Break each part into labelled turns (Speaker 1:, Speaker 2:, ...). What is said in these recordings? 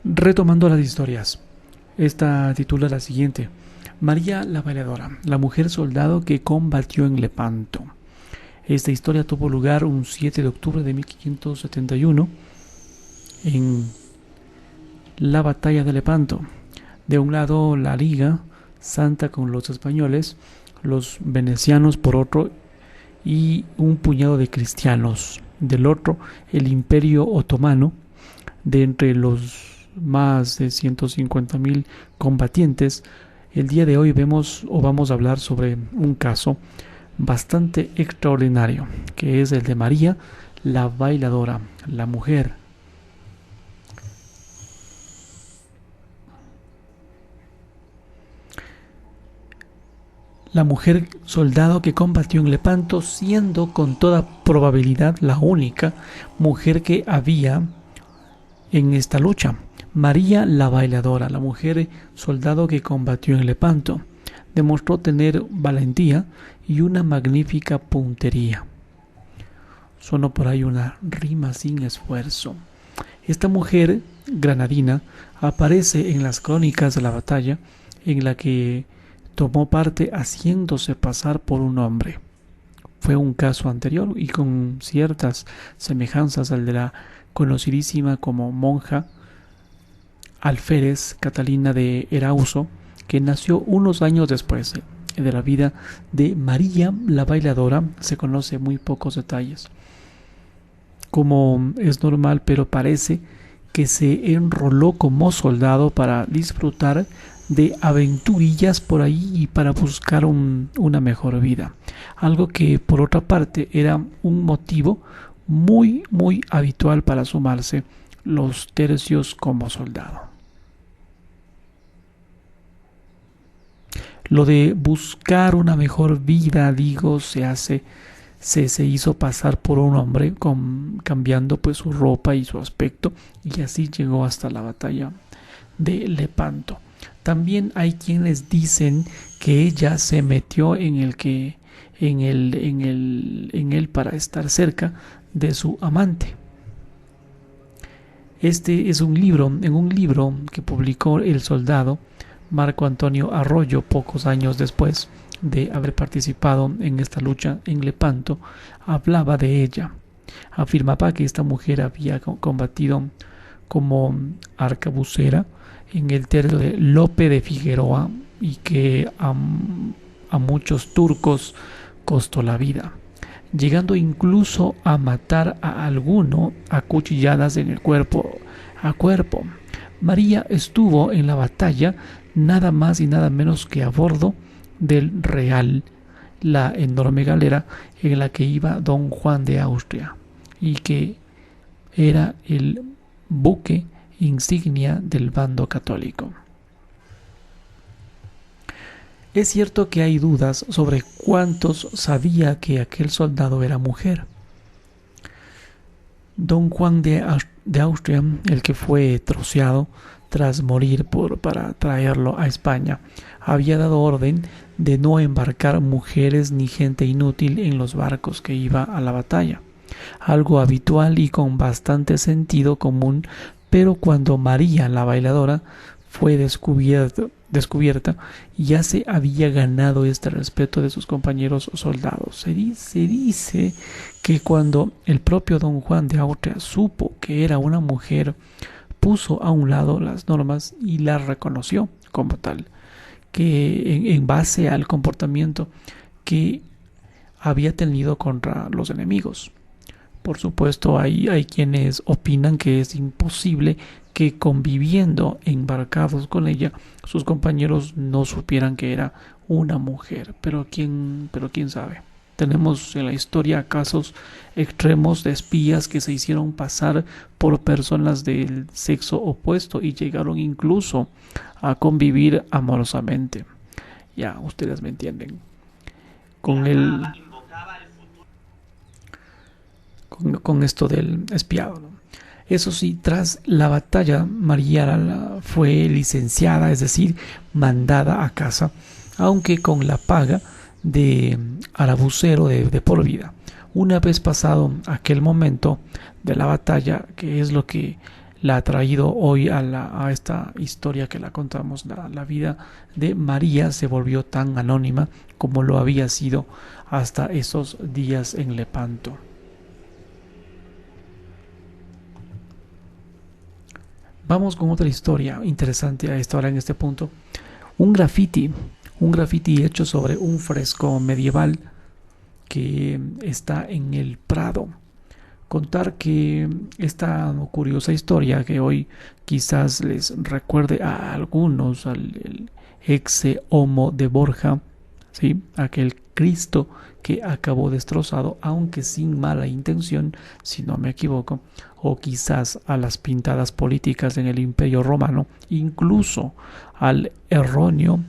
Speaker 1: Retomando las historias, esta titula la siguiente: María la Bailadora, la mujer soldado que combatió en Lepanto. Esta historia tuvo lugar un 7 de octubre de 1571 en la batalla de Lepanto. De un lado la Liga Santa con los españoles, los venecianos por otro y un puñado de cristianos. Del otro, el Imperio Otomano. De entre los más de 150.000 combatientes, el día de hoy vamos a hablar sobre un caso bastante extraordinario, que es el de María la Bailadora, la mujer. La mujer soldado que combatió en Lepanto, siendo con toda probabilidad la única mujer que había en esta lucha. María la Bailadora, la mujer soldado que combatió en Lepanto, demostró tener valentía y una magnífica puntería. Sonó por ahí una rima sin esfuerzo. Esta mujer granadina aparece en las crónicas de la batalla en la que tomó parte haciéndose pasar por un hombre. Fue un caso anterior y con ciertas semejanzas al de la conocidísima como monja alférez Catalina de Erauso, que nació unos años después. De la vida de María la Bailadora se conoce muy pocos detalles, como es normal, pero parece que se enroló como soldado para disfrutar de aventurillas por ahí y para buscar una mejor vida. Algo que por otra parte era un motivo muy habitual para sumarse los tercios como soldado. Lo de buscar una mejor vida, digo, se hizo pasar por un hombre cambiando pues su ropa y su aspecto, y así llegó hasta la batalla de Lepanto. También hay quienes dicen que ella se metió en él para estar cerca de su amante. Este es en un libro que publicó el soldado Marco Antonio Arroyo pocos años después de haber participado en esta lucha en Lepanto, hablaba de ella. Afirmaba que esta mujer había combatido como arcabucera en el tercio de Lope de Figueroa y que a muchos turcos costó la vida, llegando incluso a matar a alguno a cuchilladas en el cuerpo a cuerpo. María estuvo en la batalla nada más y nada menos que a bordo del Real, la enorme galera en la que iba don Juan de Austria y que era el buque insignia del bando católico. Es cierto que hay dudas sobre cuántos sabía que aquel soldado era mujer. Don Juan de Austria, el que fue troceado tras morir para traerlo a España, había dado orden de no embarcar mujeres ni gente inútil en los barcos que iba a la batalla, algo habitual y con bastante sentido común, pero cuando María la Bailadora fue descubierta, ya se había ganado este respeto de sus compañeros soldados. Se dice que cuando el propio don Juan de Austria supo que era una mujer, puso a un lado las normas y la reconoció como tal, que en base al comportamiento que había tenido contra los enemigos. Por supuesto, hay quienes opinan que es imposible que conviviendo embarcados con ella, sus compañeros no supieran que era una mujer. Pero quién sabe. Tenemos en la historia casos extremos de espías que se hicieron pasar por personas del sexo opuesto y llegaron incluso a convivir amorosamente. Ya, ustedes me entienden. Con el con esto del espiado, ¿no? Eso sí, tras la batalla, María fue licenciada, es decir, mandada a casa, aunque con la paga de arabucero de por vida. Una vez pasado aquel momento de la batalla, que es lo que la ha traído hoy a esta historia que la contamos. La vida de María se volvió tan anónima como lo había sido hasta esos días en Lepanto. Vamos con otra historia interesante a esta hora, en este punto. Un graffiti hecho sobre un fresco medieval que está en el Prado. Contar que esta curiosa historia que hoy quizás les recuerde a algunos al ex homo de Borja, ¿sí? Aquel Cristo que acabó destrozado, aunque sin mala intención, si no me equivoco, o quizás a las pintadas políticas en el Imperio Romano, incluso al erróneo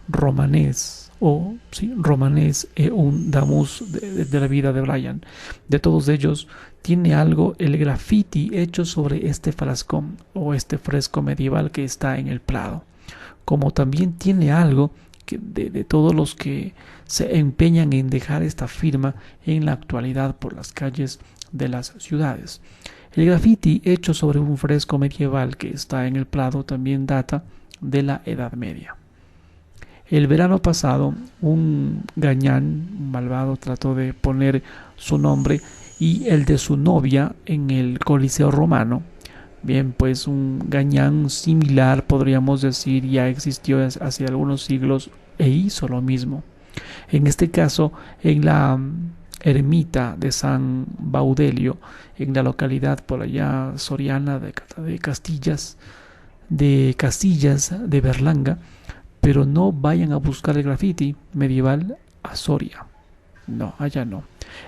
Speaker 1: romanés, o sí, romanés e un damus de la vida de Brian. De todos ellos tiene algo el graffiti hecho sobre este frasco o este fresco medieval que está en el Prado, como también tiene algo de todos los que se empeñan en dejar esta firma en la actualidad por las calles de las ciudades. El graffiti hecho sobre un fresco medieval que está en el Prado también data de la Edad Media. El verano pasado, un gañán, un malvado, trató de poner su nombre y el de su novia en el Coliseo Romano. Bien, pues un gañán similar, podríamos decir, ya existió hace algunos siglos e hizo lo mismo. En este caso, en la ermita de San Baudelio, en la localidad por allá soriana de Castillas de Berlanga, pero no vayan a buscar el graffiti medieval a Soria. No, allá no.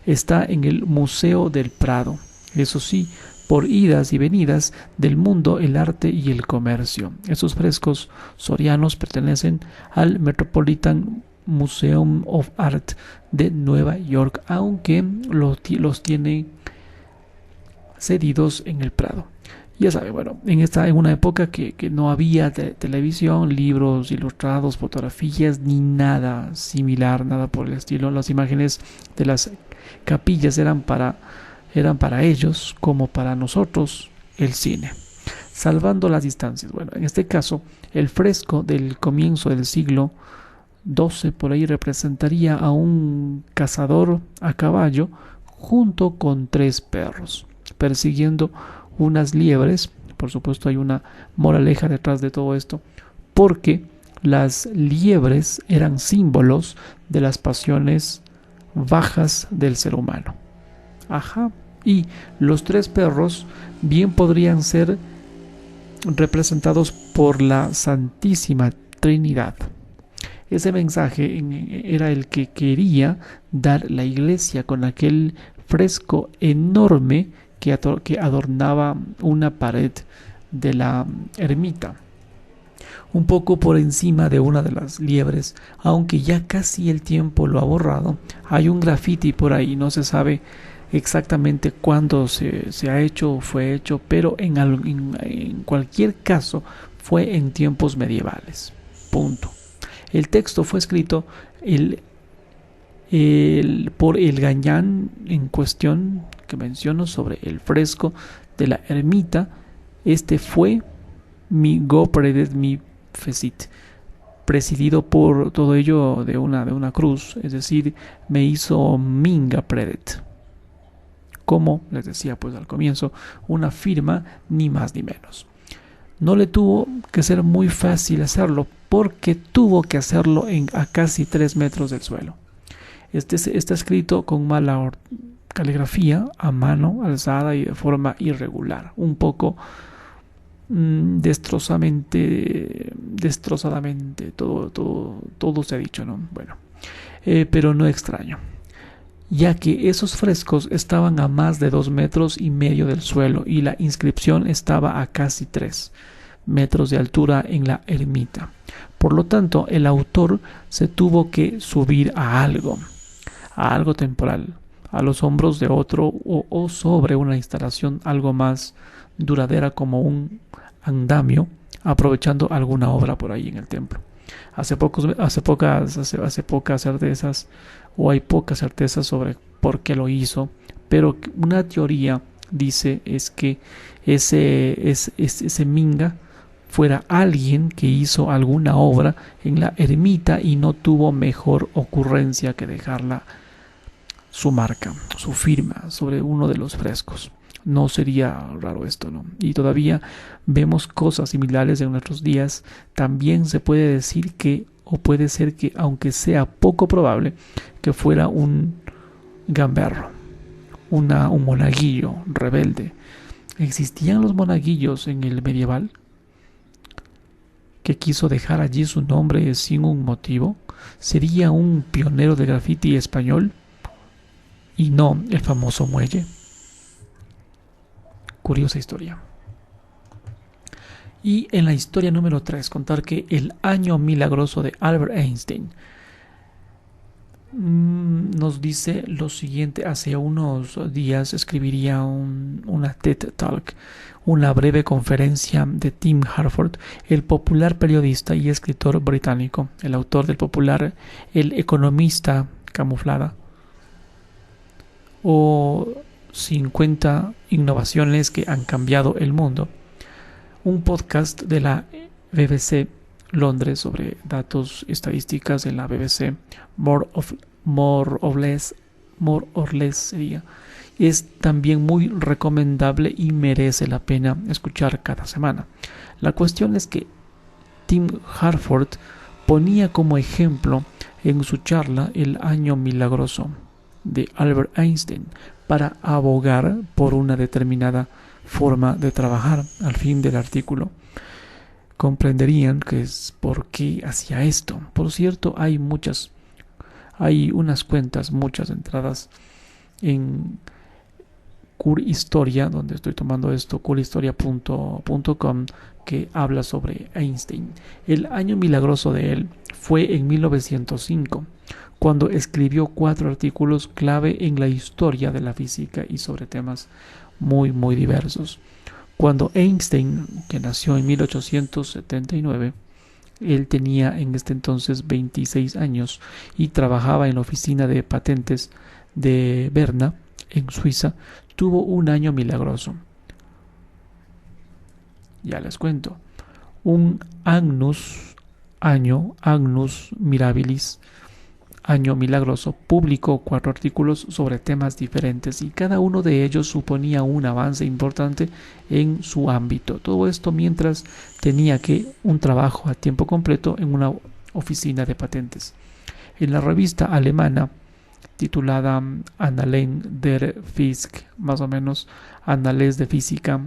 Speaker 1: Está en el Museo del Prado. Eso sí, por idas y venidas del mundo, el arte y el comercio. Esos frescos sorianos pertenecen al Metropolitan Museum of Art de Nueva York, aunque los tiene cedidos en el Prado. Ya saben, bueno, en una época que no había televisión, libros ilustrados, fotografías, ni nada similar, nada por el estilo. Las imágenes de las capillas eran para ellos como para nosotros el cine, salvando las distancias. Bueno, en este caso, el fresco del comienzo del siglo XII por ahí representaría a un cazador a caballo junto con 3 perros, persiguiendo unas liebres. Por supuesto hay una moraleja detrás de todo esto, porque las liebres eran símbolos de las pasiones bajas del ser humano. Ajá. Y los 3 perros bien podrían ser representados por la Santísima Trinidad. Ese mensaje era el que quería dar la iglesia con aquel fresco enorme que adornaba una pared de la ermita, un poco por encima de una de las liebres. Aunque ya casi el tiempo lo ha borrado, hay un graffiti por ahí, no se sabe exactamente cuándo se ha hecho o fue hecho, pero en cualquier caso fue en tiempos medievales. Punto. El texto fue escrito por el gañán en cuestión que menciono sobre el fresco de la ermita. Este fue mi Gopredet mi Fecit, presidido por todo ello de una cruz, es decir, me hizo Minga Predet. Como les decía pues al comienzo, una firma ni más ni menos. No le tuvo que ser muy fácil hacerlo, porque tuvo que hacerlo a casi 3 metros del suelo. Está escrito con mala caligrafía, a mano alzada y de forma irregular, un poco destrozadamente, todo se ha dicho, ¿no? Bueno, pero no extraño, ya que esos frescos estaban a más de 2,5 metros del suelo y la inscripción estaba a casi 3 metros de altura en la ermita. Por lo tanto, el autor se tuvo que subir a algo temporal, a los hombros de otro o sobre una instalación algo más duradera como un andamio, aprovechando alguna obra por ahí en el templo. Hace pocas certezas, o hay pocas certezas sobre por qué lo hizo, pero una teoría dice es que ese Minga fuera alguien que hizo alguna obra en la ermita y no tuvo mejor ocurrencia que dejarla su marca, su firma sobre uno de los frescos. No sería raro esto, ¿no? Y todavía vemos cosas similares en nuestros días. También se puede decir que, o puede ser que, aunque sea poco probable, que fuera un gamberro, un monaguillo rebelde. ¿Existían los monaguillos en el medieval? ¿Que quiso dejar allí su nombre sin un motivo? ¿Sería un pionero del graffiti español? Y no el famoso muelle. Curiosa historia. Y en la historia número 3, contar que el año milagroso de Albert Einstein nos dice lo siguiente. Hace unos días escribiría una TED Talk, una breve conferencia de Tim Harford, el popular periodista y escritor británico, el autor del popular El economista camuflada, o 50 innovaciones que han cambiado el mundo, un podcast de la BBC Londres sobre datos estadísticas de la BBC, more or less sería. Es también muy recomendable y merece la pena escuchar cada semana. La cuestión es que Tim Harford ponía como ejemplo en su charla el año milagroso de Albert Einstein para abogar por una determinada forma de trabajar. Al fin del artículo comprenderían que es por qué hacía esto. Por cierto, hay muchas entradas en Curihistoria, donde estoy tomando esto, curihistoria.com, que habla sobre Einstein. El año milagroso de él fue en 1905, cuando escribió 4 artículos clave en la historia de la física y sobre temas muy, muy diversos. Cuando Einstein, que nació en 1879, él tenía en este entonces 26 años y trabajaba en la oficina de patentes de Berna, en Suiza, tuvo un año milagroso. Ya les cuento. Un Agnus Mirabilis, año milagroso, publicó 4 artículos sobre temas diferentes y cada uno de ellos suponía un avance importante en su ámbito. Todo esto mientras tenía un trabajo a tiempo completo en una oficina de patentes. En la revista alemana titulada Annalen der Physik, más o menos Anales de Física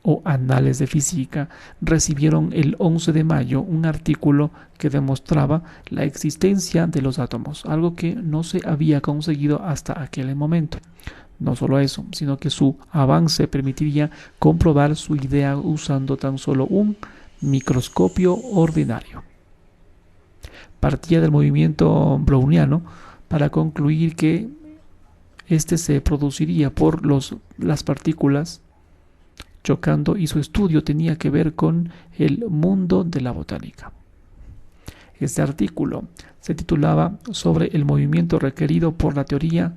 Speaker 1: o Anales de Física, recibieron el 11 de mayo un artículo que demostraba la existencia de los átomos, algo que no se había conseguido hasta aquel momento. No solo eso, sino que su avance permitiría comprobar su idea usando tan solo un microscopio ordinario. Partía del movimiento browniano para concluir que este se produciría por las partículas chocando, y su estudio tenía que ver con el mundo de la botánica. Este artículo se titulaba sobre el movimiento requerido por la teoría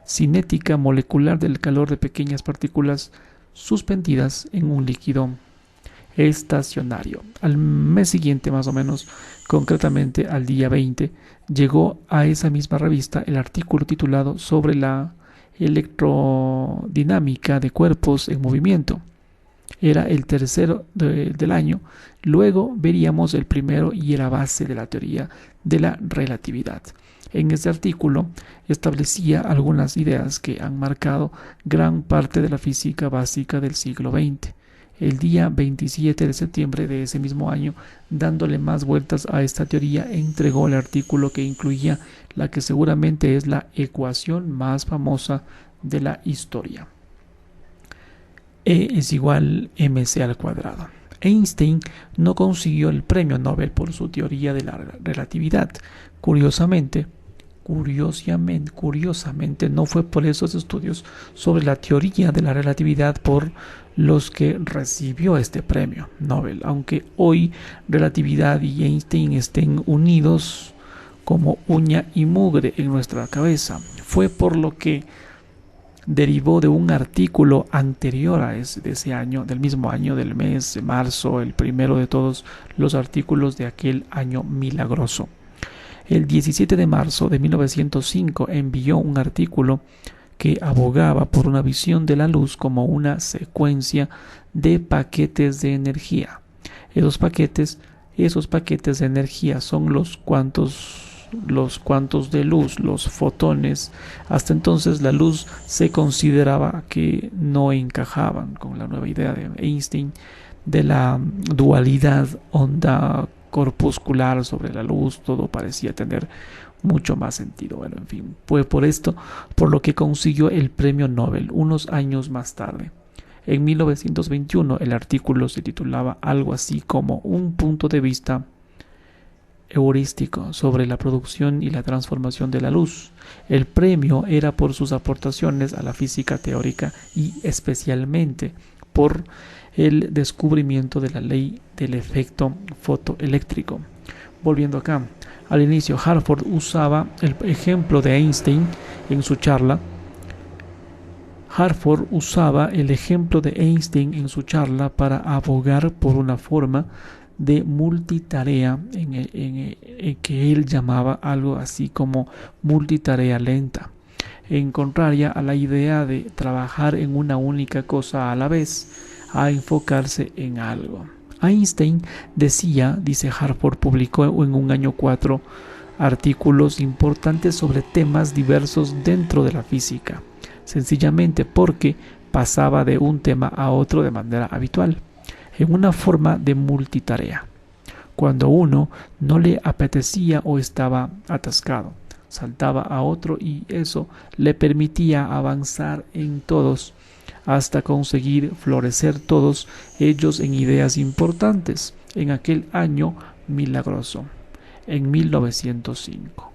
Speaker 1: cinética molecular del calor de pequeñas partículas suspendidas en un líquido estacionario. Al mes siguiente, más o menos, concretamente al día 20, llegó a esa misma revista el artículo titulado sobre la electrodinámica de cuerpos en movimiento. Era el tercero del año. Luego veríamos el primero y era base de la teoría de la relatividad. En este artículo establecía algunas ideas que han marcado gran parte de la física básica del siglo XX. El día 27 de septiembre de ese mismo año, dándole más vueltas a esta teoría, entregó el artículo que incluía la que seguramente es la ecuación más famosa de la historia. E es igual mc al cuadrado. Einstein no consiguió el premio Nobel por su teoría de la relatividad. Curiosamente, no fue por esos estudios sobre la teoría de la relatividad por los que recibió este premio Nobel, aunque hoy relatividad y Einstein estén unidos como uña y mugre en nuestra cabeza. Fue por lo que derivó de un artículo anterior de ese año, del mismo año, del mes de marzo, el primero de todos los artículos de aquel año milagroso. El 17 de marzo de 1905 envió un artículo que abogaba por una visión de la luz como una secuencia de paquetes de energía. Esos paquetes de energía son los cuantos de luz, los fotones. Hasta entonces la luz se consideraba que no encajaban con la nueva idea de Einstein de la dualidad onda corpuscular sobre la luz. Todo parecía tener mucho más sentido. Bueno, en fin, fue por esto por lo que consiguió el premio Nobel unos años más tarde. En 1921 el artículo se titulaba algo así como un punto de vista heurístico sobre la producción y la transformación de la luz. El premio era por sus aportaciones a la física teórica y especialmente por el descubrimiento de la ley del efecto fotoeléctrico. Volviendo acá, al inicio Hartford usaba el ejemplo de Einstein en su charla. Hartford usaba el ejemplo de Einstein en su charla para abogar por una forma de multitarea en que él llamaba algo así como multitarea lenta, en contraria a la idea de trabajar en una única cosa a la vez, a enfocarse en algo. Einstein dice Hartford, publicó en un año 4 artículos importantes sobre temas diversos dentro de la física, sencillamente porque pasaba de un tema a otro de manera habitual, en una forma de multitarea. Cuando uno no le apetecía o estaba atascado, saltaba a otro y eso le permitía avanzar en todos hasta conseguir florecer todos ellos en ideas importantes en aquel año milagroso, en 1905.